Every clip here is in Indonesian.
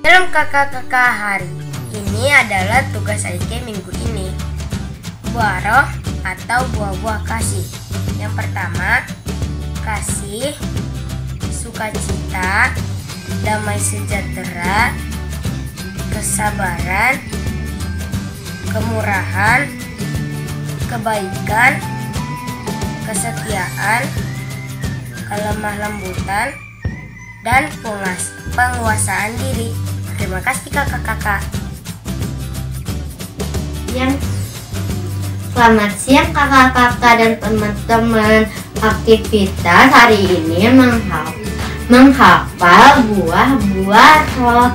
Dalam kakak-kakak hari ini adalah tugas adiknya minggu ini. Buah roh atau buah-buah kasih. Yang pertama, kasih, sukacita, damai sejahtera, kesabaran, kemurahan, kebaikan, kesetiaan, kelemah lembutan, dan penguasaan diri. Terima kasih kakak-kakak. Selamat siang kakak-kakak dan teman-teman. Aktivitas hari ini menghafal buah-buah roh.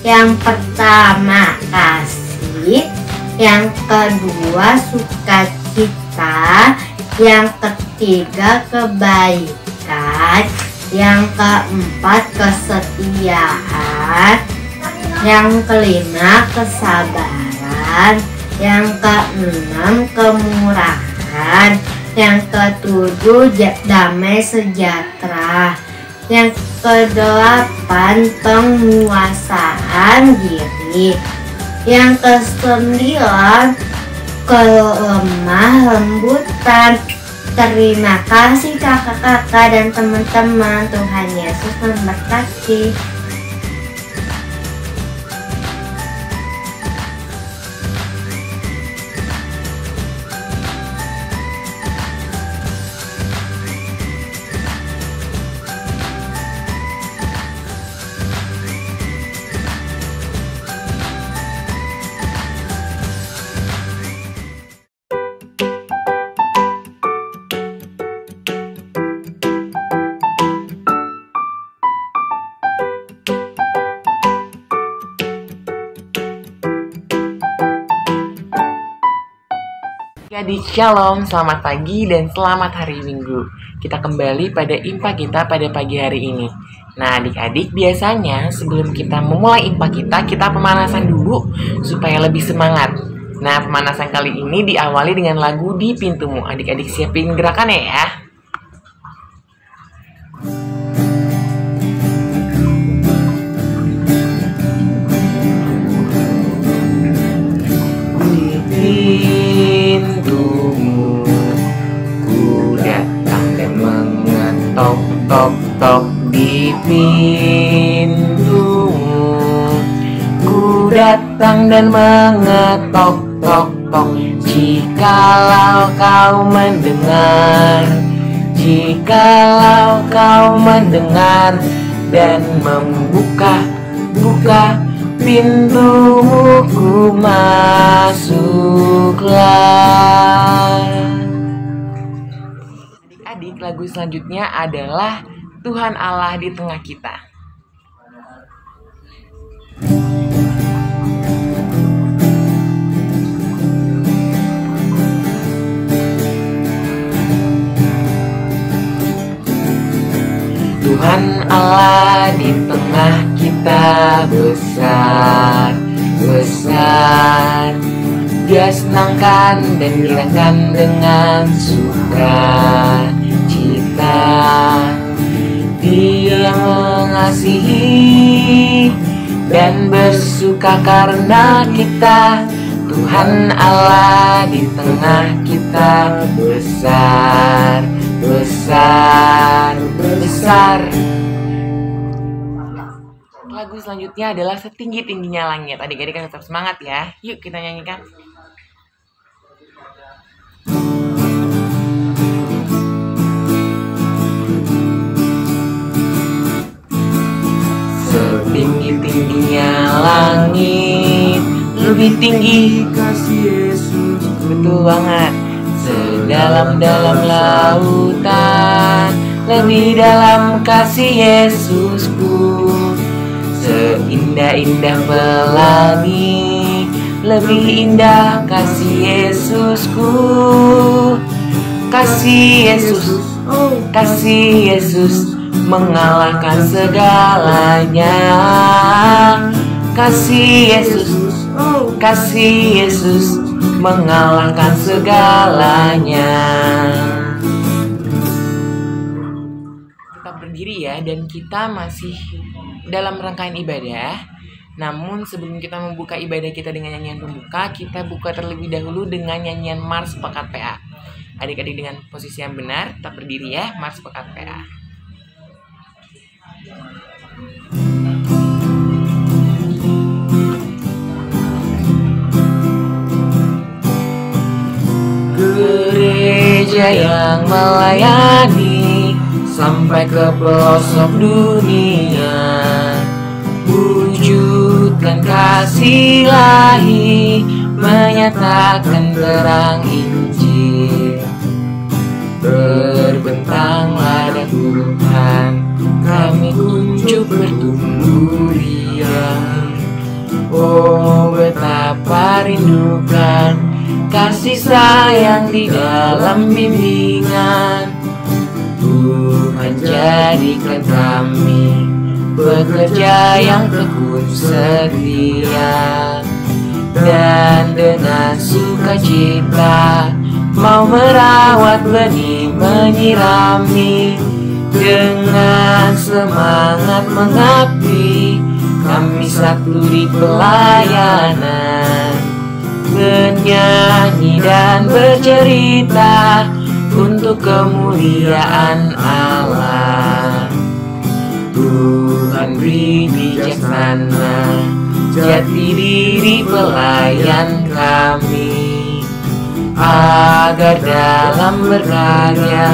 Yang pertama kasih, yang kedua sukacita, yang ketiga kebaikan, yang keempat kesetiaan, yang kelima kesabaran, yang keenam kemurahan, yang ketujuh damai sejahtera, yang kedelapan penguasaan diri, yang kesembilan kelemah lembutan. Terima kasih kakak-kakak dan teman-teman. Tuhan Yesus memberkati. Adik Shalom, selamat pagi dan selamat hari Minggu. Kita kembali pada IMPA kita pada pagi hari ini. Nah adik-adik, biasanya sebelum kita memulai IMPA kita pemanasan dulu supaya lebih semangat. Nah pemanasan kali ini diawali dengan lagu Di Pintumu. Adik-adik siapin gerakannya ya. Tok-tok di pintumu, ku datang dan mengetok-tok-tok. Jikalau kau mendengar, jikalau kau mendengar dan membuka pintumu, ku masuklah. Adik, lagu selanjutnya adalah Tuhan Allah di tengah kita. Tuhan Allah di tengah kita besar, besar. Dia senangkan dan girangkan dengan sukacita. Dia mengasihi dan bersuka karena kita. Tuhan Allah di tengah kita besar, besar, besar. Lagu selanjutnya adalah Setinggi-tingginya Langit. Adik-adik tetap semangat ya. Yuk kita nyanyikan. Setinggi-tingginya langit, lebih tinggi kasih Yesus. Betul banget. Sedalam-dalam lautan, lebih dalam kasih Yesusku. Seindah-indah pelangi, lebih indah kasih Yesusku. Kasih Yesus, kasih Yesus mengalahkan segalanya. Kasih Yesus, kasih Yesus mengalahkan segalanya. Tetap berdiri ya, dan kita masih dalam rangkaian ibadah. Namun sebelum kita membuka ibadah kita dengan nyanyian pembuka, kita buka terlebih dahulu dengan nyanyian Mars Pekat PA. Adik-adik dengan posisi yang benar, tetap berdiri ya, Mars Pekat PA. Gereja yang melayani sampai ke pelosok dunia, wujudkan kasih ilahi, menyatakan terang Injil. Terbentanglah dah Tuhan, kami kuncup bertumbuh riang. Oh betapa rindukan kasih sayang di dalam bimbingan. Tuhan jadikan kami pekerja yang tekun setia, dan dengan sukacita mau merawat benih, menyirami. Dengan semangat mengabdi, kami satu di pelayanan, bernyanyi dan bercerita untuk kemuliaan Allah. Tuhan beri bijaksana, jati diri pelayan kami, agar dalam berkarya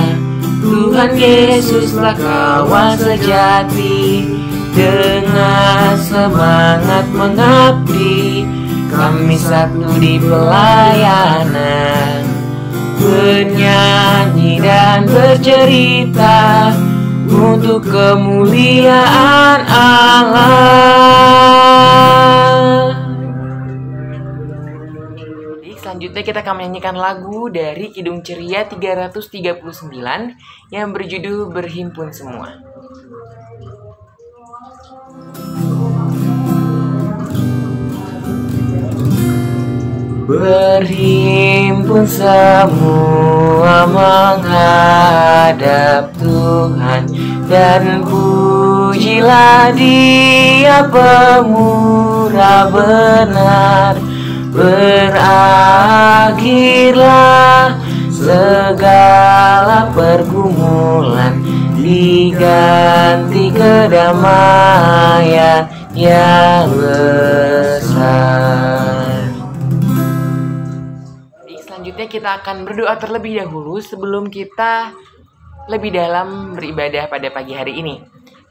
Tuhan Yesuslah kawan sejati. Dengan semangat mengabdi, kami satu di pelayanan, bernyanyi dan bercerita untuk kemuliaan Allah. Selanjutnya kita akan menyanyikan lagu dari Kidung Ceria 339 yang berjudul Berhimpun Semua. Berhimpun semua menghadap Tuhan, dan pujilah Dia pemurah benar. Berakhirlah segala pergumulan, diganti kedamaian yang besar. Selanjutnya kita akan berdoa terlebih dahulu sebelum kita lebih dalam beribadah pada pagi hari ini.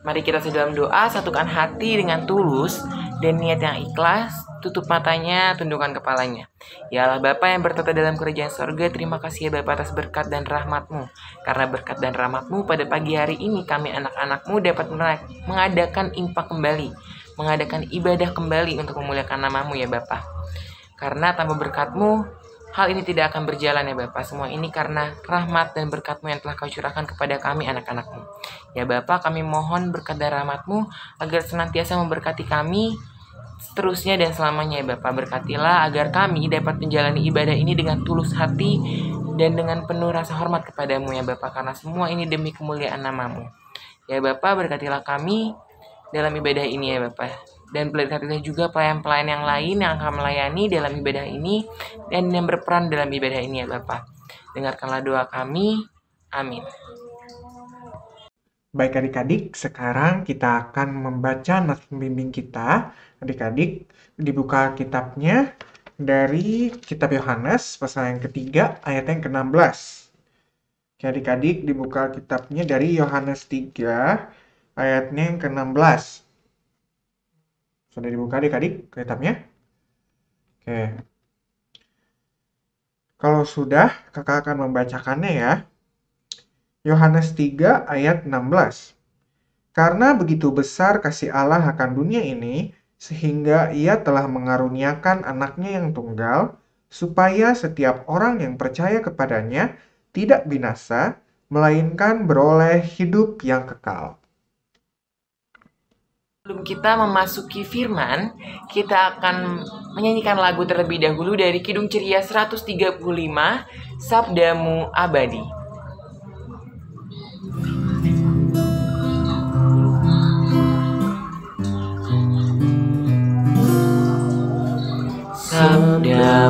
Mari kita sedalam doa, satukan hati dengan tulus dan niat yang ikhlas. Tutup matanya, tundukkan kepalanya. Ya Allah Bapa yang bertata dalam kerajaan sorga, terima kasih ya Bapa atas berkat dan rahmat-Mu. Karena berkat dan rahmat-Mu pada pagi hari ini kami anak-anak-Mu dapat mengadakan impak kembali, mengadakan ibadah kembali untuk memuliakan nama-Mu ya Bapa. Karena tanpa berkat-Mu, hal ini tidak akan berjalan ya Bapa. Semua ini karena rahmat dan berkat-Mu yang telah Kau curahkan kepada kami anak-anak-Mu. Ya Bapa, kami mohon berkat dan rahmat-Mu agar senantiasa memberkati kami seterusnya dan selamanya ya Bapa. Berkatilah agar kami dapat menjalani ibadah ini dengan tulus hati dan dengan penuh rasa hormat kepadamu ya Bapa. Karena semua ini demi kemuliaan nama-Mu. Ya Bapa, berkatilah kami dalam ibadah ini ya Bapa. Dan berkatilah juga pelayan-pelayan yang lain yang akan melayani dalam ibadah ini dan yang berperan dalam ibadah ini ya Bapa. Dengarkanlah doa kami. Amin. Baik adik-adik, sekarang kita akan membaca nas pembimbing kita. Adik-adik, dibuka kitabnya dari kitab Yohanes, pasal yang ketiga, ayat yang ke-16. Oke, adik-adik, dibuka kitabnya dari Yohanes 3, ayatnya yang ke-16. Sudah dibuka adik-adik kitabnya? Oke. Kalau sudah, kakak akan membacakannya ya. Yohanes 3 ayat 16. Karena begitu besar kasih Allah akan dunia ini, sehingga Ia telah mengaruniakan anaknya yang tunggal, supaya setiap orang yang percaya kepadanya tidak binasa, melainkan beroleh hidup yang kekal. Sebelum kita memasuki firman, kita akan menyanyikan lagu terlebih dahulu dari Kidung Ceria 135, Sabdamu Abadi.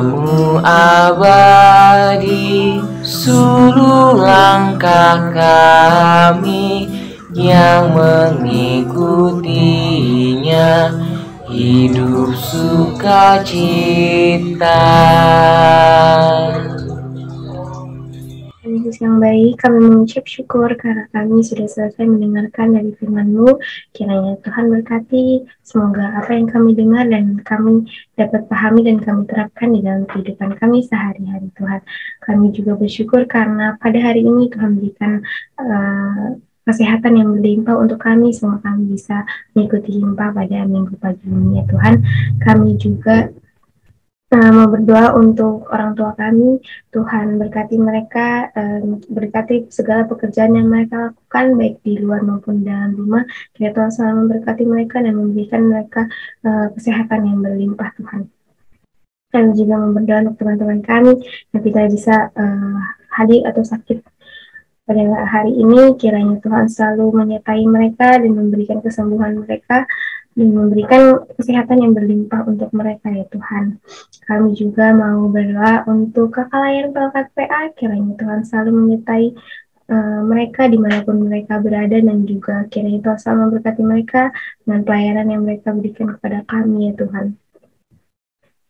cintamu abadi, suluh langkah kami yang mengikutinya, hidup sukacita. Yesus yang baik, kami mengucap syukur karena kami sudah selesai mendengarkan dari firman-Mu. Kiranya Tuhan berkati, semoga apa yang kami dengar dan kami dapat pahami dan kami terapkan di dalam kehidupan kami sehari-hari, Tuhan. Kami juga bersyukur karena pada hari ini Tuhan berikan kesehatan yang berlimpah untuk kami, semoga kami bisa mengikuti limpah pada minggu pagi ini, ya Tuhan. Kami juga mau berdoa untuk orang tua kami. Tuhan berkati mereka, berkati segala pekerjaan yang mereka lakukan, baik di luar maupun dalam rumah. Kiranya Tuhan selalu memberkati mereka dan memberikan mereka kesehatan yang berlimpah, Tuhan. Kami juga berdoa untuk teman-teman kami yang tidak bisa hadir atau sakit pada hari ini. Kiranya Tuhan selalu menyertai mereka dan memberikan kesembuhan mereka dan memberikan kesehatan yang berlimpah untuk mereka, ya Tuhan. Kami juga mau berdoa untuk kakak layan pelkat PA, kiranya Tuhan selalu menyertai mereka dimanapun mereka berada, dan juga kiranya Tuhan selalu memberkati mereka dengan pelayanan yang mereka berikan kepada kami, ya Tuhan.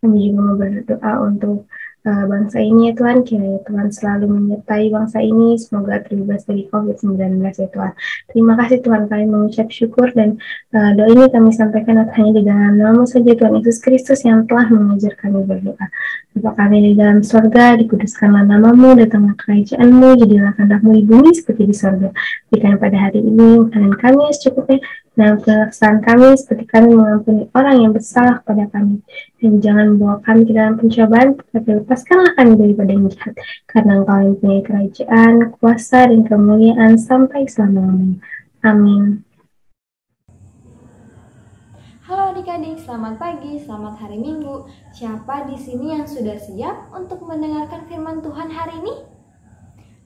Kami juga mau berdoa untuk bangsa ini, ya Tuhan. Kiranya Tuhan selalu menyertai bangsa ini, semoga terbebas dari COVID-19, ya Tuhan. Terima kasih Tuhan, kami mengucap syukur, dan doa ini kami sampaikan hanya di dalam nama saja Tuhan Yesus Kristus yang telah mengajar kami berdoa. Bapa kami di dalam sorga, dikuduskanlah namamu, datanglah kerajaanmu, jadilah kehendak-mu di bumi seperti di sorga. Berikan pada hari ini makanan kami secukupnya, dan kesalahan kami seperti kami mengampuni orang yang bersalah kepada kami. Dan jangan membawa kami ke dalam pencobaan, tapi lepaskanlah kami daripada yang jahat. Karena Engkau yang punya kerajaan, kuasa, dan kemuliaan sampai selama-lamanya. Amin. Halo adik-adik, selamat pagi, selamat hari Minggu. Siapa di sini yang sudah siap untuk mendengarkan firman Tuhan hari ini?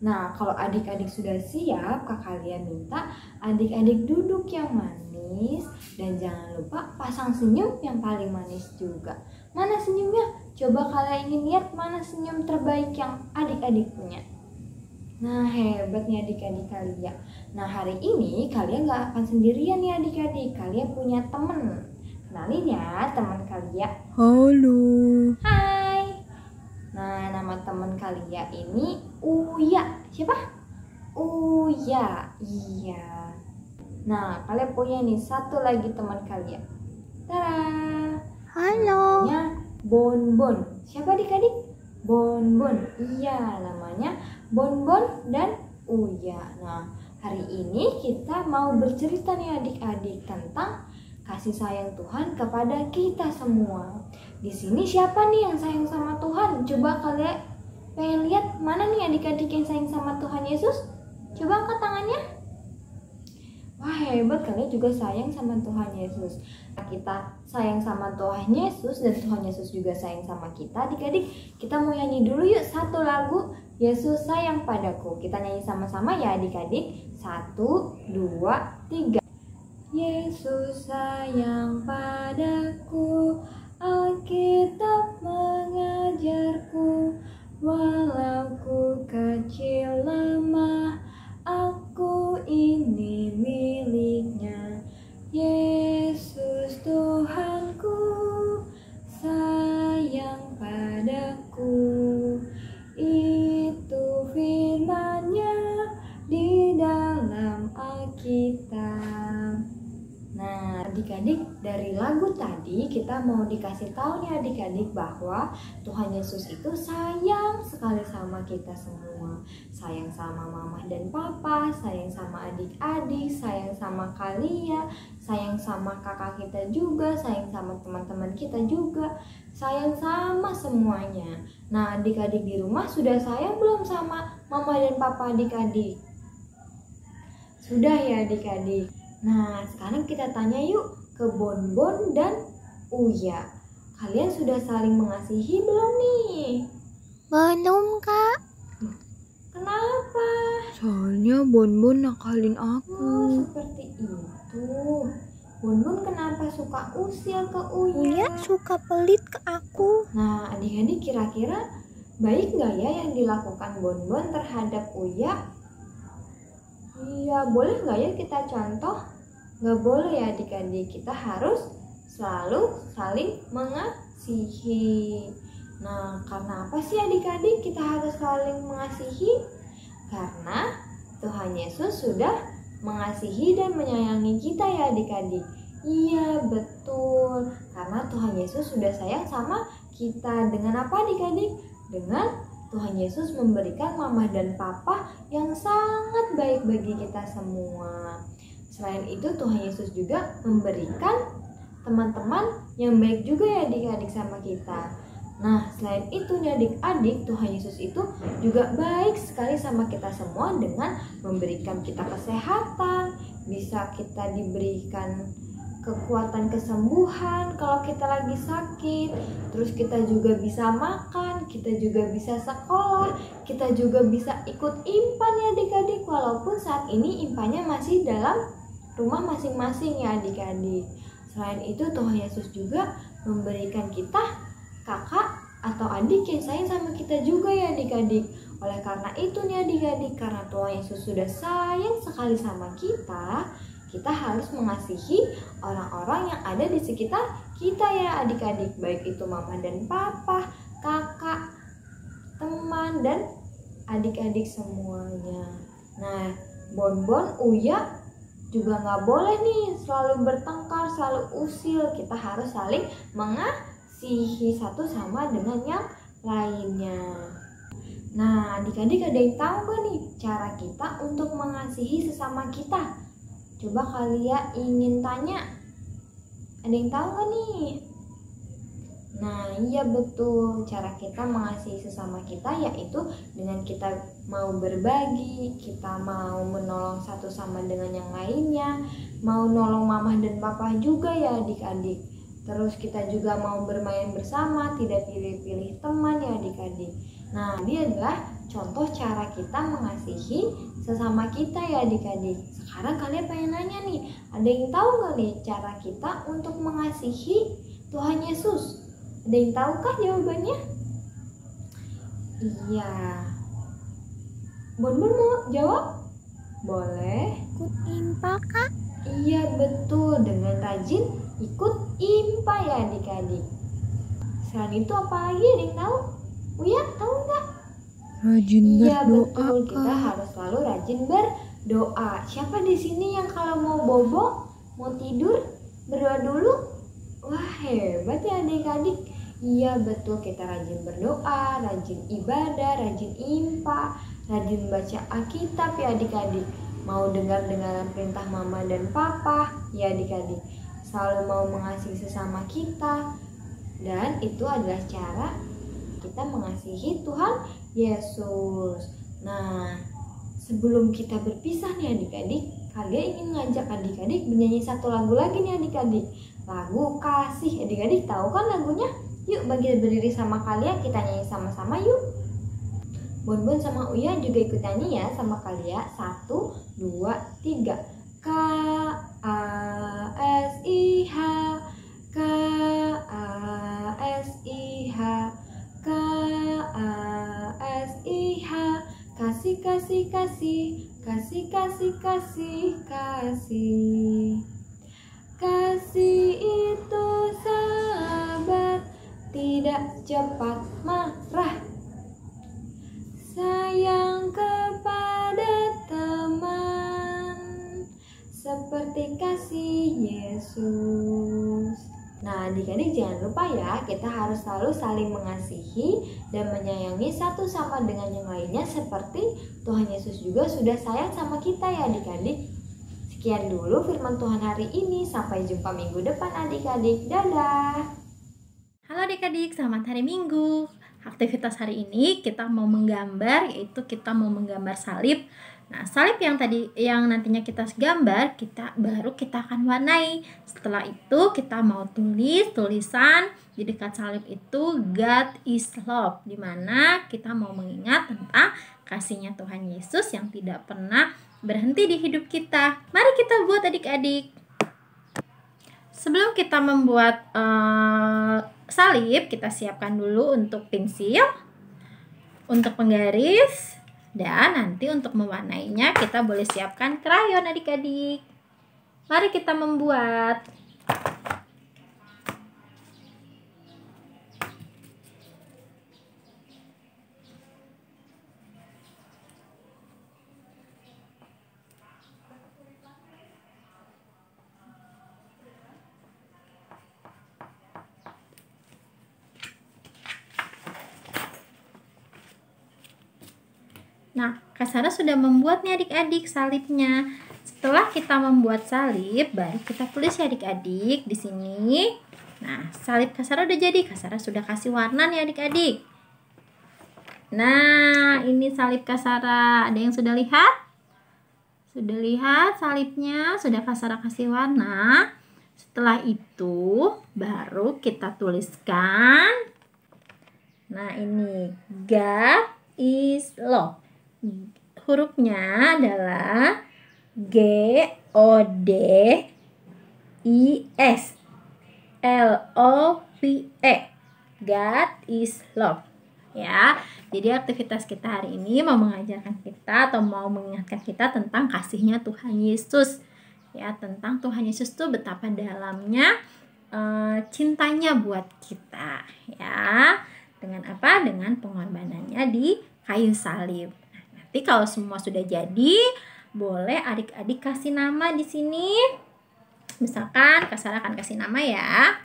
Nah, kalau adik-adik sudah siap, Kak kalian minta adik-adik duduk yang manis, dan jangan lupa pasang senyum yang paling manis juga. Mana senyumnya? Coba kalian ingin lihat mana senyum terbaik yang adik-adik punya. Nah, hebat nih adik-adik kalian. Nah, hari ini kalian gak akan sendirian nih adik-adik. Kalian punya temen. Kenalin ya teman kalian. Halo. Hai. Nah, nama teman kalian ini Uya. Siapa? Uya. Iya. Nah, kalian punya nih satu lagi teman kalian. Tada. Halo. Namanya Bonbon. Siapa adik-adik? Bonbon. Iya, namanya Bonbon dan Uya. Nah, hari ini kita mau bercerita nih adik-adik tentang kasih sayang Tuhan kepada kita semua. Di sini siapa nih yang sayang sama Tuhan? Coba kalian pengen lihat mana nih adik-adik yang sayang sama Tuhan Yesus? Coba angkat tangannya. Wah, hebat, kalian juga sayang sama Tuhan Yesus. Kita sayang sama Tuhan Yesus dan Tuhan Yesus juga sayang sama kita. Adik-adik, kita mau nyanyi dulu yuk satu lagu Yesus Sayang Padaku. Kita nyanyi sama-sama ya adik-adik. 1, 2, 3. Yesus sayang padaku, Alkitab mengajarku, walau ku kecil lemah, aku ini miliknya. Yesus Tuhanku sayang padaku, itu firman-Nya di dalam Alkitab. Nah, adik-adik, dari lagu tadi kita mau dikasih tahu nih adik-adik bahwa Tuhan Yesus itu sayang sekali sama kita semua. Sayang sama mama dan papa, sayang sama adik-adik, sayang sama kalian, sayang sama kakak kita juga, sayang sama teman-teman kita juga, sayang sama semuanya. Nah, adik-adik di rumah sudah sayang belum sama mama dan papa adik-adik? Sudah ya adik-adik? Nah, sekarang kita tanya yuk ke Bonbon dan Uya. Kalian sudah saling mengasihi belum nih? Belum, Kak. Kenapa? Soalnya Bonbon nakalin aku. Oh, seperti itu. Bun kenapa suka usil ke Uya? Uya suka pelit ke aku. Nah, adik-adik kira-kira baik nggak ya yang dilakukan Bun terhadap Uya? Iya, boleh nggak ya kita contoh? Nggak boleh ya adik-adik, kita harus selalu saling mengasihi. Nah, karena apa sih adik-adik kita harus saling mengasihi? Karena Tuhan Yesus sudah mengasihi dan menyayangi kita ya adik-adik. Iya, betul. Karena Tuhan Yesus sudah sayang sama kita. Dengan apa adik-adik? Dengan Tuhan Yesus memberikan mama dan papa yang sangat baik bagi kita semua. Selain itu Tuhan Yesus juga memberikan teman-teman yang baik juga ya adik-adik sama kita. Nah, selain itu nih adik-adik, Tuhan Yesus itu juga baik sekali sama kita semua dengan memberikan kita kesehatan, bisa kita diberikan kekuatan kesembuhan kalau kita lagi sakit, terus kita juga bisa makan, kita juga bisa sekolah, kita juga bisa ikut impan ya adik-adik, walaupun saat ini impannya masih dalam rumah masing-masing ya adik-adik. Selain itu Tuhan Yesus juga memberikan kita kakak atau adik yang sayang sama kita juga ya adik-adik. Oleh karena itu nih adik-adik, karena Tuhan Yesus sudah sayang sekali sama kita, kita harus mengasihi orang-orang yang ada di sekitar kita ya adik-adik. Baik itu mama dan papa, kakak, teman, dan adik-adik semuanya. Nah, Bonbon, Uya juga nggak boleh nih selalu bertengkar, selalu usil. Kita harus saling mengasihi satu sama dengan yang lainnya. Nah, adik-adik ada yang tahu gak nih cara kita untuk mengasihi sesama kita? Coba kalian ingin tanya. Ada yang tahu gak nih? Nah, iya betul. Cara kita mengasihi sesama kita yaitu dengan kita mau berbagi, kita mau menolong satu sama dengan yang lainnya, mau nolong mama dan papa juga ya adik-adik. Terus kita juga mau bermain bersama, tidak pilih-pilih teman ya adik-adik. Nah, ini adalah contoh cara kita mengasihi sesama kita ya adik-adik. Sekarang kalian pengen nanya nih, ada yang tahu gak nih cara kita untuk mengasihi Tuhan Yesus? Ada yang tahukah jawabannya? Iya. Bonbon mau jawab? Boleh. Ikut impa kak. Iya betul, dengan rajin ikut impa ya adik-adik. Selain itu apa lagi, ada yang tahu? Uya tahu nggak? Rajin Iya berdoa betul, kita kak. harus selalu rajin berdoa. Siapa di sini yang kalau mau bobo, mau tidur, berdoa dulu? Wah hebat ya adik-adik. Iya betul, kita rajin berdoa, rajin ibadah, rajin impa, rajin baca Alkitab ya adik-adik. Mau dengar-dengaran perintah mama dan papa ya adik-adik. Selalu mau mengasihi sesama kita. Dan itu adalah cara kita mengasihi Tuhan Yesus. Nah, sebelum kita berpisah nih adik-adik, kalian ingin ngajak adik-adik menyanyi satu lagu lagi nih adik-adik. Lagu kasih. Adik-adik tahu kan lagunya? Yuk bagi berdiri sama kalian, kita nyanyi sama-sama yuk. Bonbon sama Uya juga ikut nyanyi ya sama kalian. 1, 2, 3. K-A-S-I-H, K-A-S-I-H, K-A-S-I-H. Kasih, kasih, kasih, kasih, kasih, kasih, kasih. Kasih itu sabar, tidak cepat marah. Sayang kepada teman, seperti kasih Yesus. Nah adik-adik jangan lupa ya, kita harus selalu saling mengasihi dan menyayangi satu sama dengan yang lainnya seperti Tuhan Yesus juga sudah sayang sama kita ya adik-adik. Sekian dulu firman Tuhan hari ini, sampai jumpa minggu depan adik-adik, dadah. Halo adik-adik, selamat hari Minggu. Aktivitas hari ini kita mau menggambar, yaitu kita mau menggambar salib. Nah, salib yang nantinya kita gambar, kita akan warnai. Setelah itu kita mau tulis tulisan di dekat salib itu God is love, di mana kita mau mengingat tentang kasihnya Tuhan Yesus yang tidak pernah berhenti di hidup kita. Mari kita buat adik-adik. Sebelum kita membuat salib, kita siapkan dulu untuk pensil, untuk penggaris, dan nanti untuk mewarnainya kita boleh siapkan krayon adik-adik. Mari kita membuat. Nah, Kak Sarah sudah membuat nih adik-adik salibnya. Setelah kita membuat salib, baru kita tulis ya adik-adik di sini. Nah, salib Kak Sarah udah jadi. Kak Sarah sudah kasih warna nih adik-adik. Nah, ini salib Kak Sarah. Ada yang sudah lihat? Sudah lihat salibnya? Sudah Kak Sarah kasih warna. Setelah itu, baru kita tuliskan. Nah, ini God is love. Hurufnya adalah G O D I S L O V E. God is love. Ya. Jadi aktivitas kita hari ini mau mengajarkan kita atau mau mengingatkan kita tentang kasihnya Tuhan Yesus. Ya, tentang Tuhan Yesus tuh betapa dalamnya cintanya buat kita, ya. Dengan apa? Dengan pengorbanannya di kayu salib. Nanti kalau semua sudah jadi, boleh adik-adik kasih nama di sini. Misalkan Kak Sarah akan kasih nama ya.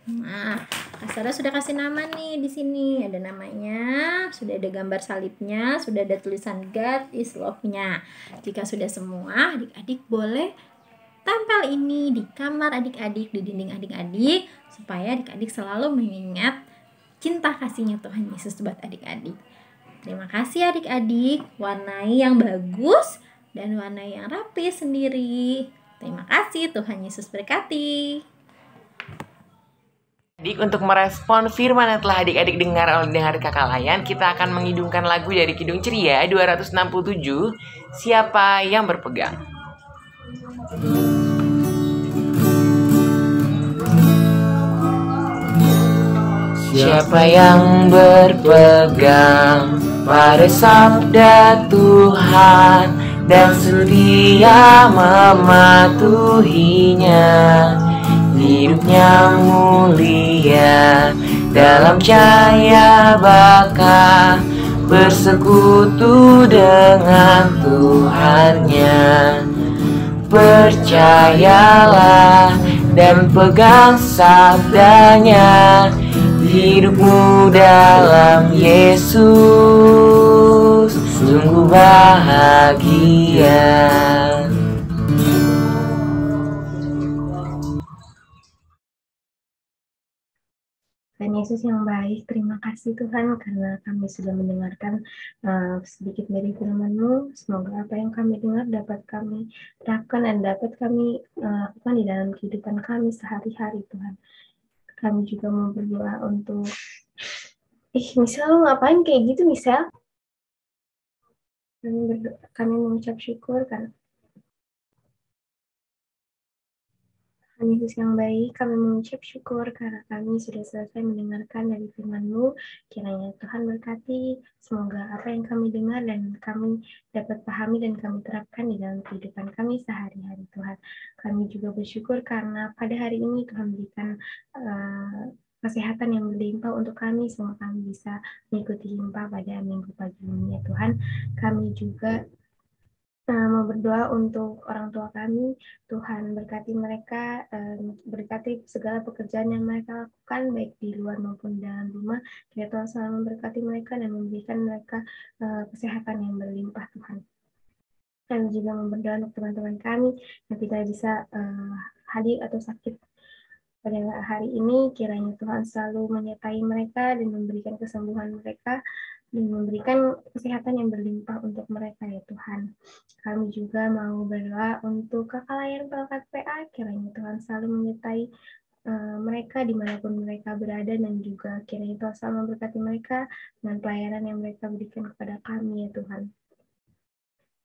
Nah, Kak Sarah sudah kasih nama nih di sini. Ada namanya, sudah ada gambar salibnya, sudah ada tulisan God is love-nya. Jika sudah semua, adik-adik boleh tempel ini di kamar adik-adik, di dinding adik-adik, supaya adik-adik selalu mengingat cinta kasihnya Tuhan Yesus buat adik-adik. Terima kasih adik-adik, warnai yang bagus dan warnai yang rapi sendiri. Terima kasih, Tuhan Yesus berkati. Adik, untuk merespon firman yang telah adik-adik dengar oleh dengar kakak layan, kita akan mengidungkan lagu dari Kidung Ceria 267, Siapa yang Berpegang. Siapa yang berpegang pada sabda Tuhan dan setia mematuhinya, hidupnya mulia dalam cahaya baka, bersekutu dengan Tuhannya. Percayalah dan pegang sabdanya, hidupmu dalam Yesus sungguh bahagia. Tuhan Yesus yang baik, terima kasih Tuhan karena kami sudah mendengarkan sedikit dari firman-Mu. Semoga apa yang kami dengar dapat kami terapkan dan dapat kami lakukan di dalam kehidupan kami sehari-hari Tuhan. Kami juga mau berdoa untuk Misal lu ngapain kayak gitu Misal? Kami mengucap syukur karena Tuhan Yesus yang baik, kami mengucap syukur karena kami sudah selesai mendengarkan dari firman-Mu. Kiranya Tuhan berkati, semoga apa yang kami dengar dan kami dapat pahami dan kami terapkan di dalam kehidupan kami sehari-hari Tuhan. Kami juga bersyukur karena pada hari ini Tuhan berikan kesehatan yang berlimpah untuk kami, semoga kami bisa mengikuti limpah pada minggu pagi ini ya Tuhan. Kami juga mau berdoa untuk orang tua kami, Tuhan berkati mereka, berkati segala pekerjaan yang mereka lakukan, baik di luar maupun di dalam rumah. Kiranya Tuhan selalu memberkati mereka dan memberikan mereka kesehatan yang berlimpah Tuhan. Kami juga berdoa untuk teman-teman kami yang tidak bisa hadir atau sakit Pada hari ini kiranya Tuhan selalu menyertai mereka dan memberikan kesembuhan mereka dan memberikan kesehatan yang berlimpah untuk mereka ya Tuhan. Kami juga mau berdoa untuk kakak layan pelkat PA, kiranya Tuhan selalu menyertai mereka dimanapun mereka berada dan juga kiranya Tuhan selalu memberkati mereka dengan pelayanan yang mereka berikan kepada kami ya Tuhan.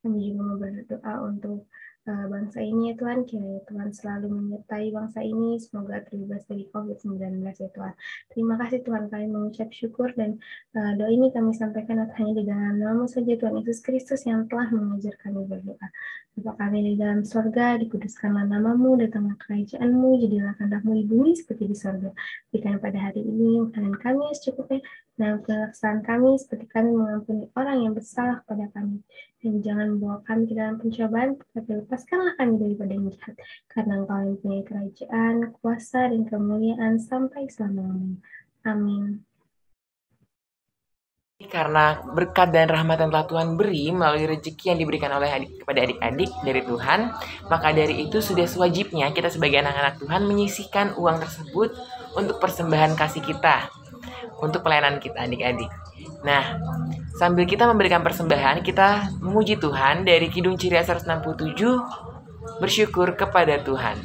Kami juga mau berdoa untuk bangsa ini ya Tuhan, kiranya Tuhan selalu menyertai bangsa ini, semoga terbebas dari COVID-19 ya Tuhan. Terima kasih Tuhan, kami mengucap syukur dan doa ini kami sampaikan hanya di dalam nama saja Tuhan Yesus Kristus yang telah mengajar kami berdoa. Bapa kami di dalam sorga, dikuduskanlah namamu, datanglah kerajaanmu, jadilah kehendak-mu di bumi seperti di sorga. Berikan pada hari ini makanan kami yang secukupnya, dan kesalahan kami seperti kami mengampuni orang yang bersalah kepada kami. Dan jangan membawa kami ke dalam pencobaan, tetapi lepaskanlah kami daripada yang jahat. Karena Engkau yang punya kerajaan, kuasa, dan kemuliaan sampai selama-lamanya. Amin. Karena berkat dan rahmat yang telah Tuhan beri melalui rezeki yang diberikan oleh kepada adik-adik dari Tuhan, maka dari itu sudah sewajibnya kita sebagai anak-anak Tuhan menyisihkan uang tersebut untuk persembahan kasih kita, untuk pelayanan kita adik-adik. Nah, sambil kita memberikan persembahan, kita memuji Tuhan dari Kidung Ciri 167, bersyukur kepada Tuhan.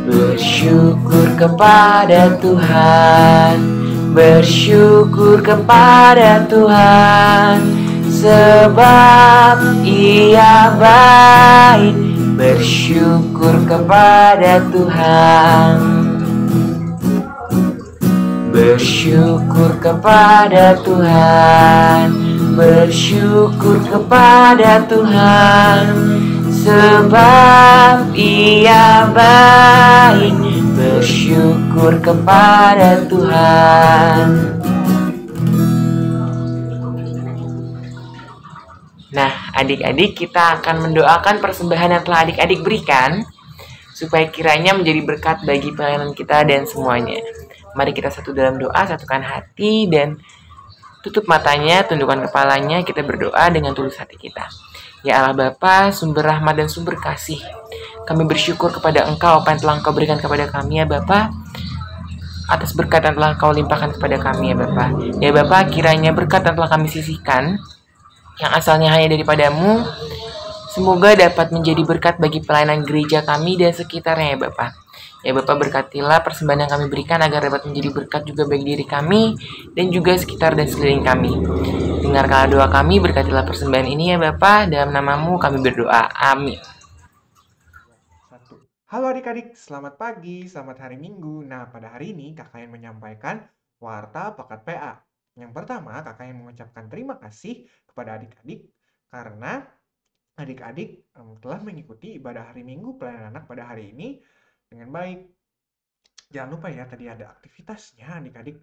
Bersyukur kepada Tuhan, bersyukur kepada Tuhan, sebab Ia baik. Bersyukur kepada Tuhan, bersyukur kepada Tuhan, bersyukur kepada Tuhan, sebab Ia baik. Bersyukur kepada Tuhan. Nah, adik-adik, kita akan mendoakan persembahan yang telah adik-adik berikan supaya kiranya menjadi berkat bagi pelayanan kita dan semuanya. Mari kita satu dalam doa, satukan hati, dan tutup matanya, tundukkan kepalanya, kita berdoa dengan tulus hati kita. Ya Allah Bapa, sumber rahmat dan sumber kasih, kami bersyukur kepada Engkau apa yang telah Engkau berikan kepada kami ya Bapa, atas berkat yang telah Engkau limpahkan kepada kami ya Bapa. Ya Bapa, kiranya berkat yang telah kami sisihkan, yang asalnya hanya daripadamu, semoga dapat menjadi berkat bagi pelayanan gereja kami dan sekitarnya ya Bapa. Ya Bapak, berkatilah persembahan yang kami berikan agar dapat menjadi berkat juga bagi diri kami dan juga sekitar dan sekeliling kami. Dengarkanlah doa kami, berkatilah persembahan ini ya Bapak, dalam namamu kami berdoa. Amin. Halo adik-adik, selamat pagi, selamat hari Minggu. Nah, pada hari ini kakak yang menyampaikan warta pekat PA. Yang pertama, kakak yang mengucapkan terima kasih kepada adik-adik karena adik-adik telah mengikuti ibadah hari Minggu pelayanan anak pada hari ini dengan baik. Jangan lupa ya, tadi ada aktivitasnya, adik-adik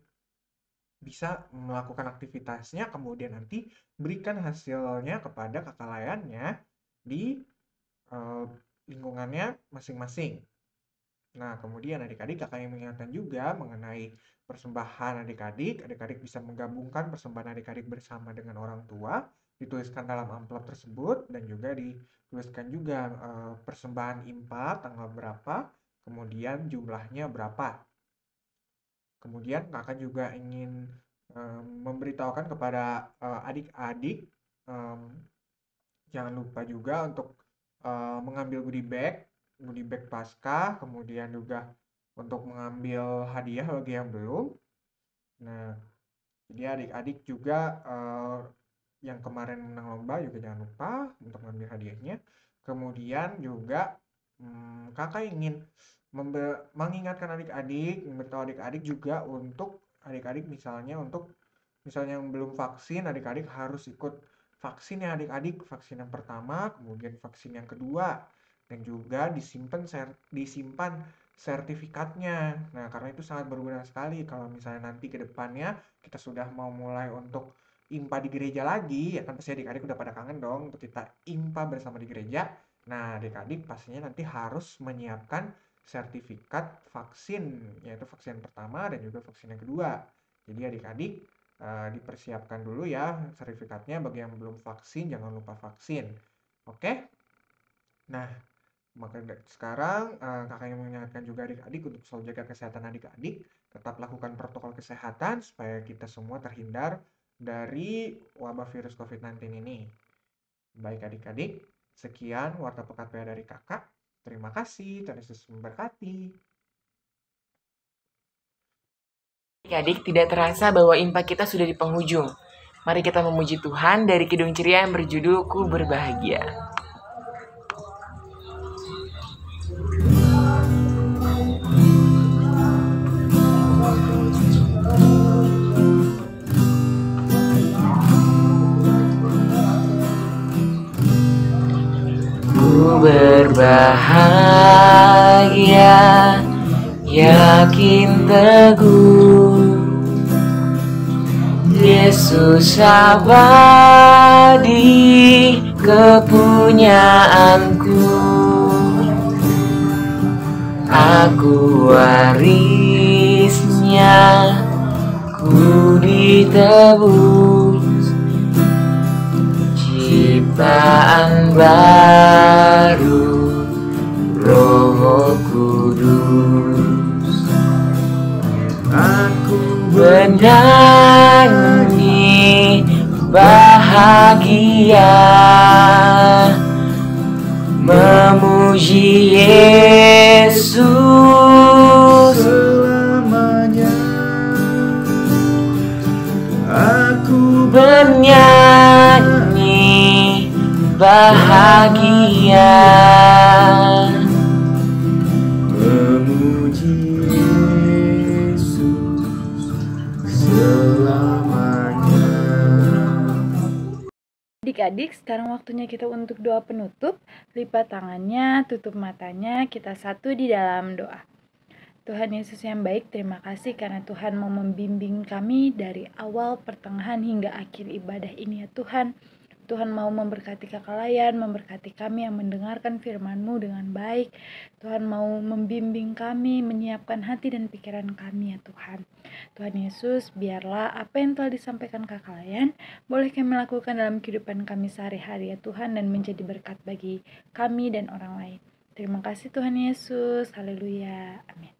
bisa melakukan aktivitasnya, kemudian nanti berikan hasilnya kepada kakak layannya di lingkungannya masing-masing. Nah, kemudian adik-adik kakak yang mengingatkan juga mengenai persembahan adik-adik. Adik-adik bisa menggabungkan persembahan adik-adik bersama dengan orang tua, dituliskan dalam amplop tersebut, dan juga dituliskan juga persembahan impak tanggal berapa, kemudian jumlahnya berapa. Kemudian kakak juga ingin memberitahukan kepada adik-adik, jangan lupa juga untuk mengambil goodie bag Paskah, kemudian juga untuk mengambil hadiah bagi yang belum. Nah, jadi adik-adik juga yang kemarin menang lomba juga jangan lupa untuk mengambil hadiahnya. Kemudian juga kakak ingin mengingatkan adik-adik, memberitahu adik-adik juga untuk adik-adik misalnya yang belum vaksin, adik-adik harus ikut vaksin ya adik-adik, vaksin yang pertama, kemudian vaksin yang kedua, dan juga disimpan sertifikatnya. Nah, karena itu sangat berguna sekali kalau misalnya nanti ke depannya kita sudah mau mulai untuk IMPA di gereja lagi, ya kan pasti adik-adik udah pada kangen dong untuk kita IMPA bersama di gereja. Nah, adik-adik pastinya nanti harus menyiapkan sertifikat vaksin, yaitu vaksin pertama dan juga vaksin yang kedua. Jadi adik-adik dipersiapkan dulu ya sertifikatnya. Bagi yang belum vaksin, jangan lupa vaksin. Oke? Nah, maka sekarang kakak yang mengingatkan juga adik-adik untuk selalu jaga kesehatan adik-adik. Tetap lakukan protokol kesehatan supaya kita semua terhindar dari wabah virus COVID-19 ini. Baik adik-adik, sekian Warta Pekat PA dari kakak. Terima kasih, Tuhan Yesus memberkati. Adik-adik, tidak terasa bahwa impak kita sudah di penghujung. Mari kita memuji Tuhan dari Kidung Ceria yang berjudul Ku Berbahagia. Ku berbahagia, yakin teguh, Yesus abadi kepunyaanku. Aku warisnya, ku ditebus, ciptaan baru, Roh Kudus. Aku bernyanyi bahagia, memuji Yesus selamanya. Aku bernyanyi bahagia, memuji Yesus selamanya. Adik-adik, sekarang waktunya kita untuk doa penutup. Lipat tangannya, tutup matanya, kita satu di dalam doa. Tuhan Yesus yang baik, terima kasih karena Tuhan mau membimbing kami dari awal, pertengahan, hingga akhir ibadah ini ya Tuhan. Tuhan mau memberkati kakak Layan, memberkati kami yang mendengarkan firman-Mu dengan baik. Tuhan mau membimbing kami, menyiapkan hati dan pikiran kami ya Tuhan. Tuhan Yesus, biarlah apa yang telah disampaikan kakak Layan boleh kami lakukan dalam kehidupan kami sehari-hari ya Tuhan, dan menjadi berkat bagi kami dan orang lain. Terima kasih Tuhan Yesus, haleluya, amin.